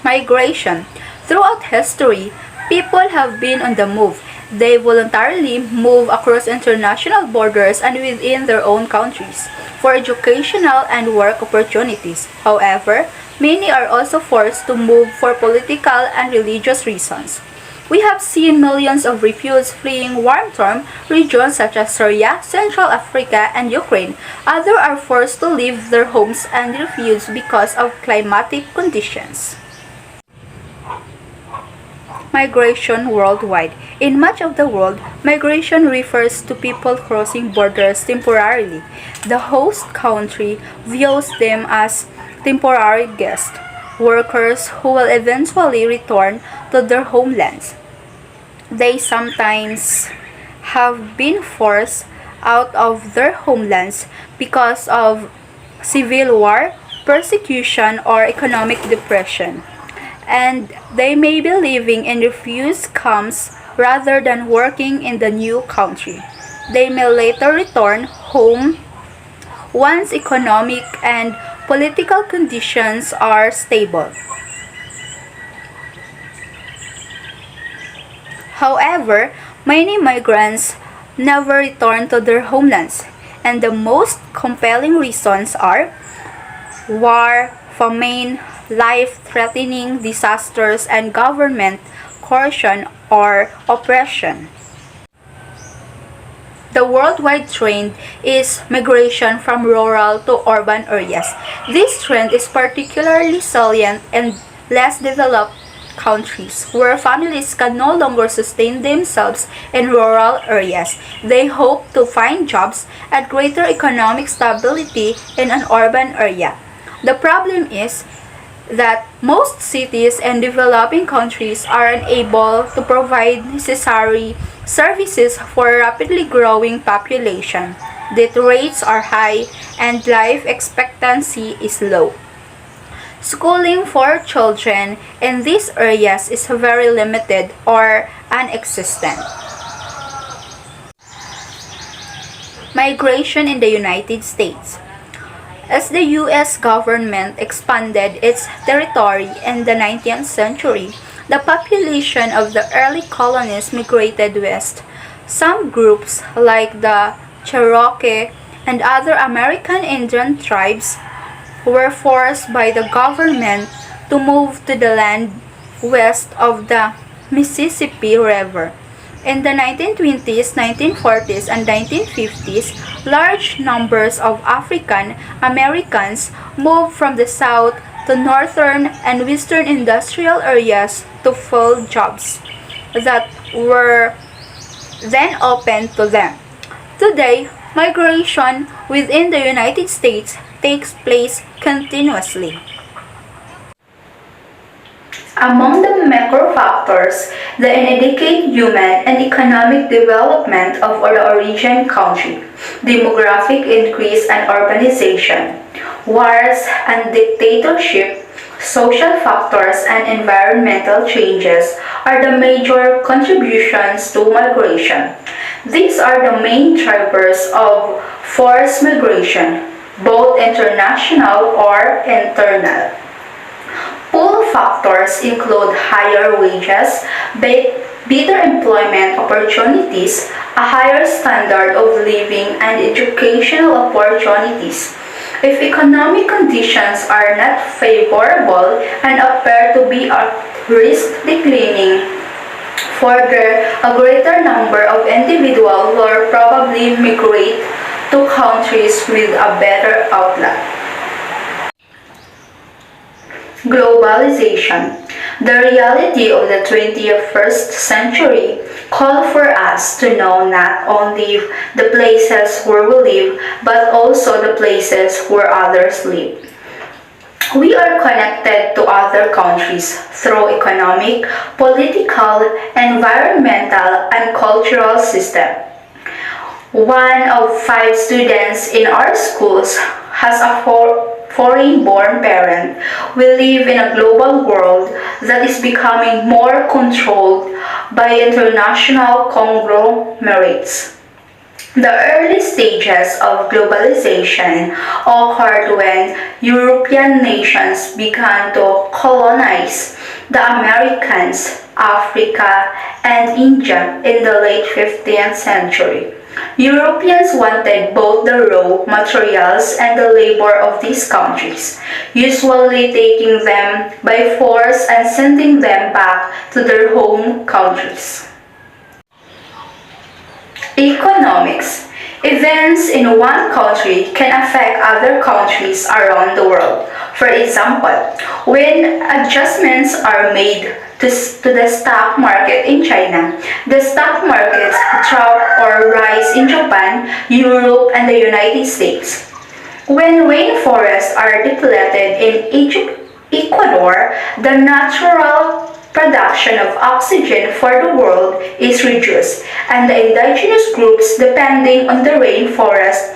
Migration. Throughout history, people have been on the move. They voluntarily move across international borders and within their own countries for educational and work opportunities. However, many are also forced to move for political and religious reasons. We have seen millions of refugees fleeing war-torn regions such as Syria, Central Africa, and Ukraine. Others are forced to leave their homes and refuse because of climatic conditions. Migration worldwide. In much of the world, migration refers to people crossing borders temporarily. The host country views them as temporary guests, workers who will eventually return to their homelands. They sometimes have been forced out of their homelands because of civil war, persecution, or economic depression, and they may be living in refugee camps rather than working in the new country. They may later return home once economic and political conditions are stable. However, many migrants never return to their homelands, and the most compelling reasons are war, famine, life-threatening disasters, and government coercion or oppression. The worldwide trend is migration from rural to urban areas. This trend is particularly salient in less developed countries where families can no longer sustain themselves in rural areas. They hope to find jobs and greater economic stability in an urban area. The problem is that most cities and developing countries are unable to provide necessary services for a rapidly growing population. Death rates are high and life expectancy is low. Schooling for children in these areas is very limited or non-existent. Migration in the United States. As the U.S. government expanded its territory in the 19th century, the population of the early colonies migrated west. Some groups, like the Cherokee and other American Indian tribes, were forced by the government to move to the land west of the Mississippi River. In the 1920s, 1940s, and 1950s, large numbers of African Americans moved from the south to northern and western industrial areas to fill jobs that were then open to them. Today, migration within the United States takes place continuously. Among the macro factors that indicate human and economic development of the origin country, demographic increase and urbanization, wars and dictatorship, social factors and environmental changes are the major contributions to migration. These are the main drivers of forced migration, both international or internal. Pull factors include higher wages, better employment opportunities, a higher standard of living, and educational opportunities. If economic conditions are not favorable and appear to be at risk declining, further, a greater number of individuals will probably migrate to countries with a better outlook. Globalization. The reality of the 21st century call for us to know not only the places where we live, but also the places where others live. We are connected to other countries through economic, political, environmental, and cultural system. 1 of 5 students in our schools has a foreign-born parent. We live in a global world that is becoming more controlled by international conglomerates. The early stages of globalization occurred when European nations began to colonize the Americas, Africa, and India in the late 15th century. Europeans wanted both the raw materials and the labor of these countries, usually taking them by force and sending them back to their home countries. Economics. Events in one country can affect other countries around the world. For example, when adjustments are made to the stock market in China, the stock markets drop or rise in Japan, Europe, and the United States. When rainforests are depleted in Ecuador, the natural production of oxygen for the world is reduced, and the indigenous groups depending on the rainforest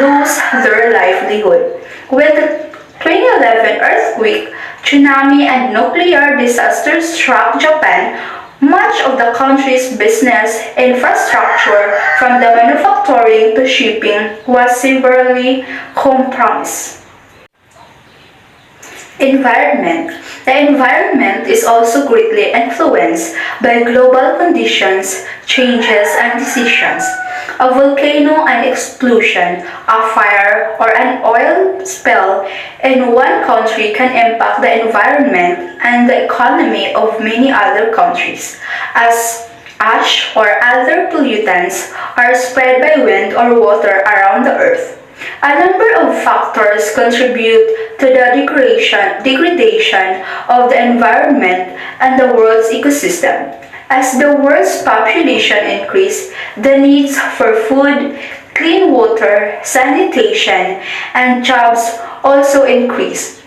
lose their livelihood. When the 2011 earthquake, tsunami, and nuclear disasters struck Japan, much of the country's business infrastructure, from the manufacturing to shipping, was severely compromised. Environment. The environment is also greatly influenced by global conditions, changes, and decisions. A volcano, an explosion, a fire, or an oil spill in one country can impact the environment and the economy of many other countries, as ash or other pollutants are spread by wind or water around the earth. A number of factors contribute to the degradation of the environment and the world's ecosystem. As the world's population increases, the needs for food, clean water, sanitation, and jobs also increase.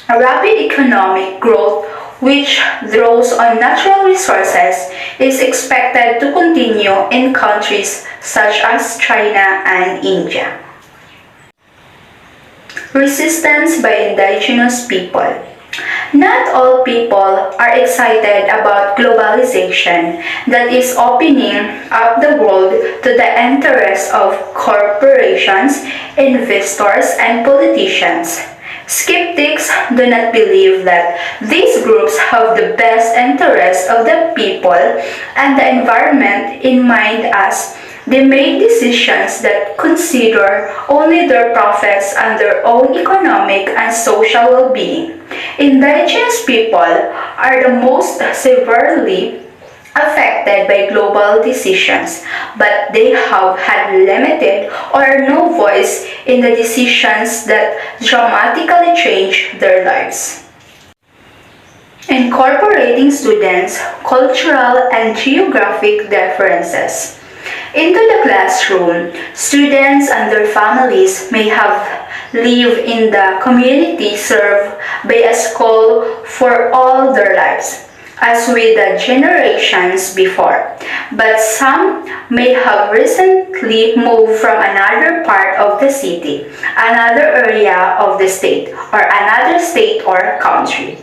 Rapid economic growth, which draws on natural resources, is expected to continue in countries such as China and India. Resistance by indigenous people. Not all people are excited about globalization that is opening up the world to the interests of corporations, investors, and politicians. Skeptics do not believe that these groups have the best interests of the people and the environment in mind, as they make decisions that consider only their profits and their own economic and social well-being. Indigenous people are the most severely affected by global decisions, but they have had limited or no voice in the decisions that dramatically change their lives. Incorporating students' cultural and geographic differences. Into the classroom, students and their families may have lived in the community served by a school for all their lives, as with the generations before. But some may have recently moved from another part of the city, another area of the state, or another state or country.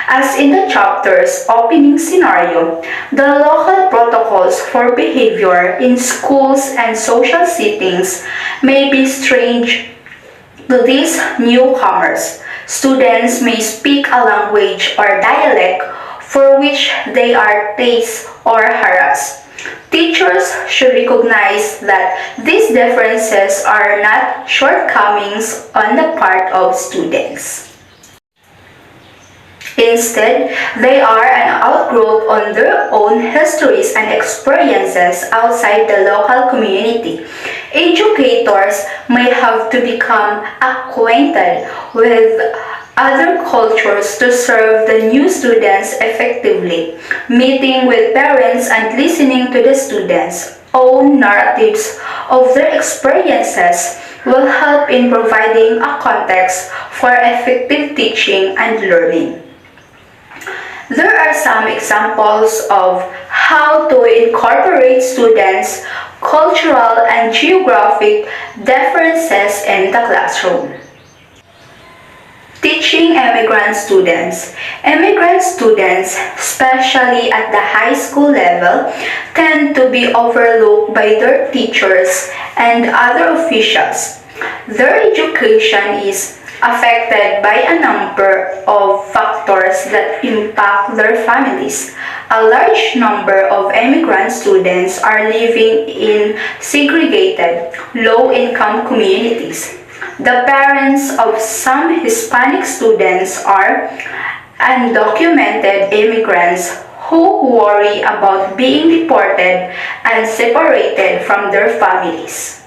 As in the chapter's opening scenario, the local protocols for behavior in schools and social settings may be strange to these newcomers. Students may speak a language or dialect for which they are teased or harassed. Teachers should recognize that these differences are not shortcomings on the part of students. Instead, they are an outgrowth on their own histories and experiences outside the local community. Educators may have to become acquainted with other cultures to serve the new students effectively. Meeting with parents and listening to the students' own narratives of their experiences will help in providing a context for effective teaching and learning. There are some examples of how to incorporate students' cultural and geographic differences in the classroom. Teaching immigrant students. Immigrant students, especially at the high school level, tend to be overlooked by their teachers and other officials. Their education is affected by a number of factors that impact their families. A large number of immigrant students are living in segregated, low-income communities. The parents of some Hispanic students are undocumented immigrants who worry about being deported and separated from their families.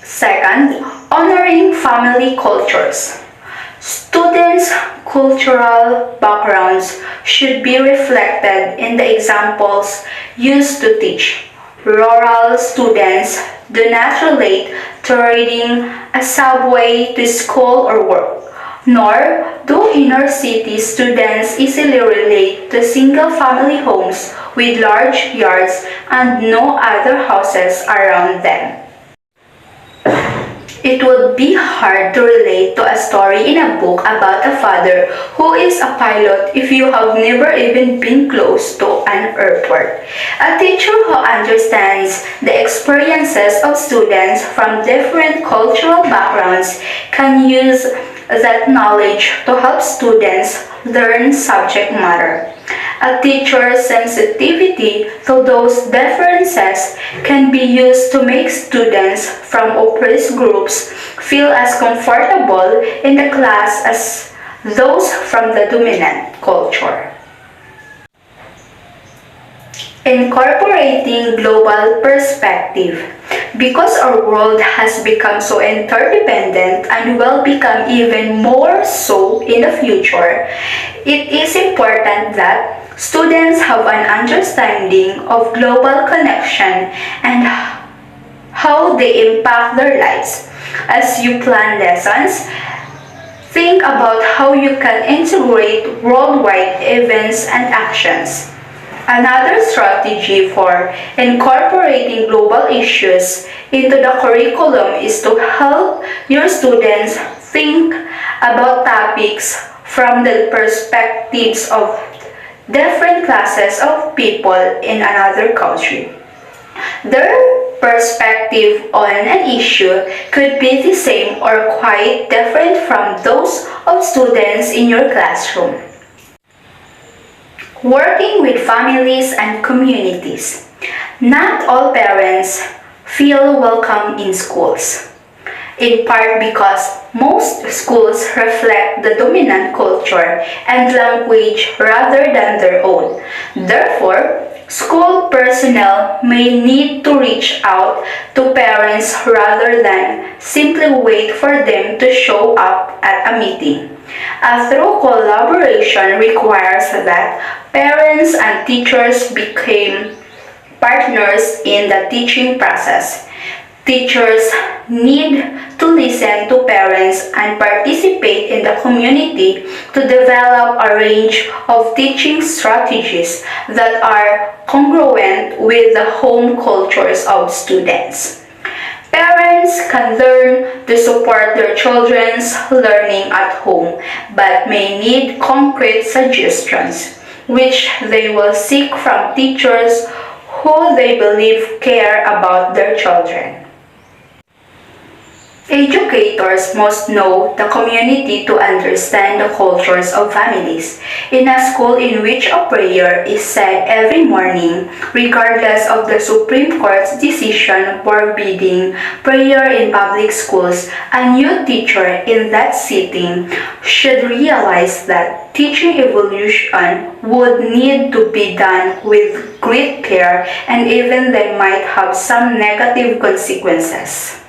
Second, honoring family cultures. Students' cultural backgrounds should be reflected in the examples used to teach. Rural students do not relate to riding a subway to school or work, nor do inner city students easily relate to single-family homes with large yards and no other houses around them. It would be hard to relate to a story in a book about a father who is a pilot if you have never even been close to an airport. A teacher who understands the experiences of students from different cultural backgrounds can use that knowledge to help students learn subject matter. A teacher's sensitivity to those differences can be used to make students from oppressed groups feel as comfortable in the class as those from the dominant culture. Incorporating global perspective. Because our world has become so interdependent and will become even more so in the future, it is important that students have an understanding of global connection and how they impact their lives. As you plan lessons, think about how you can integrate worldwide events and actions. Another strategy for incorporating global issues into the curriculum is to help your students think about topics from the perspectives of different classes of people in another country. Their perspective on an issue could be the same or quite different from those of students in your classroom. Working with families and communities. Not all parents feel welcome in schools, in part because most schools reflect the dominant culture and language rather than their own. Therefore, school personnel may need to reach out to parents rather than simply wait for them to show up at a meeting. A thorough collaboration requires that parents and teachers become partners in the teaching process. Teachers need to listen to parents and participate in the community to develop a range of teaching strategies that are congruent with the home cultures of students. Parents can learn to support their children's learning at home, but may need concrete suggestions, which they will seek from teachers who they believe care about their children. Educators must know the community to understand the cultures of families. In a school in which a prayer is said every morning, regardless of the Supreme Court's decision forbidding prayer in public schools, a new teacher in that setting should realize that teaching evolution would need to be done with great care and even they might have some negative consequences.